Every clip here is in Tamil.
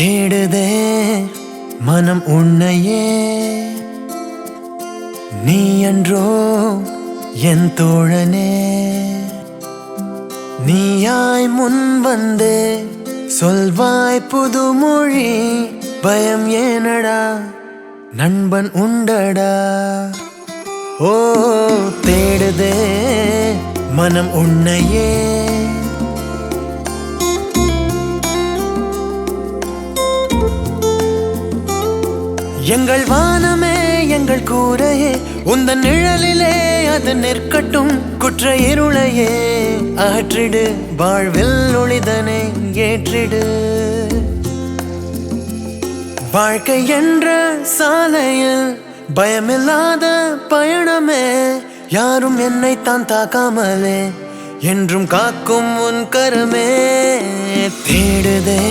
தேடுதே மனம் உன்னையே நீ என்றோ என் தோழனே நீயாய் முன் வந்தே சொல்வாய் புதுமொழி பயம் ஏனடா நண்பன் உண்டடா ஓ தேடுதே மனம் உன்னையே எங்கள் வானமே எங்கள் கூரையே உந்தன் நிழலிலே அது நிற்கட்டும் குற்ற இருளையே அகற்றிடு வாழ்வில் ஒளிதனை ஏற்றிடு வாழ்க்கை என்ற சாலையில் பயமில்லாத பயணமே யாரும் என்னை தான் தாக்காமலே என்றும் காக்கும் உன் கரமே தேடுதே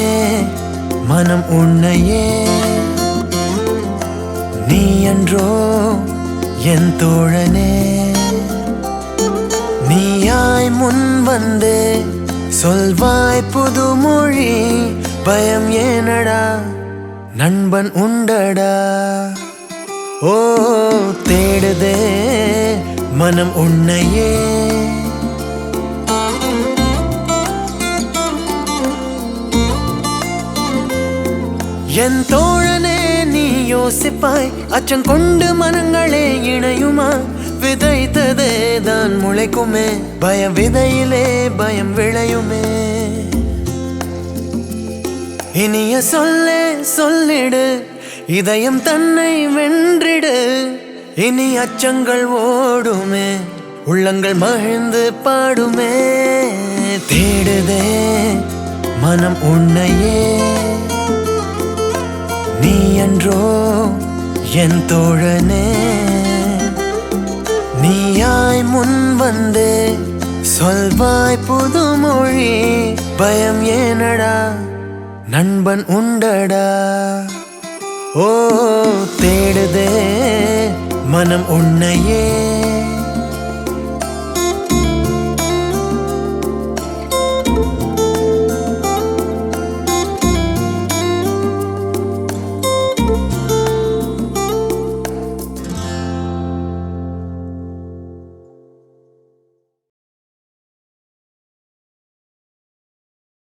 மனம் உன்னையே நீ என்றோ என் தோழனே நீயாய் முன் வந்தே சொல்வாய் புதுமொழி பயம் ஏனடா நண்பன் உண்டடா ஓ தேடுதே மனம் உன்னையே என் தோழனே நீ யோசிப்பாய் அச்சங்கொண்டு மனங்களே இணையுமா விதைத்ததே தான் முளைக்குமே பய விதையிலே பயம் விளையுமே இனிய சொல்லே சொல்லிடு இதயம் தன்னை வென்றிடு இனி அச்சங்கள் ஓடுமே உள்ளங்கள் மகிழ்ந்து பாடுமே தேடுதே மனம் உன்னையே நீ என்றோ என் தோழனே நீயாய் முன் வந்தே சொல்வாய் புதுமொழி பயம் ஏனடா நண்பன் உண்டடா ஓ தேடுதே மனம் உன்னையே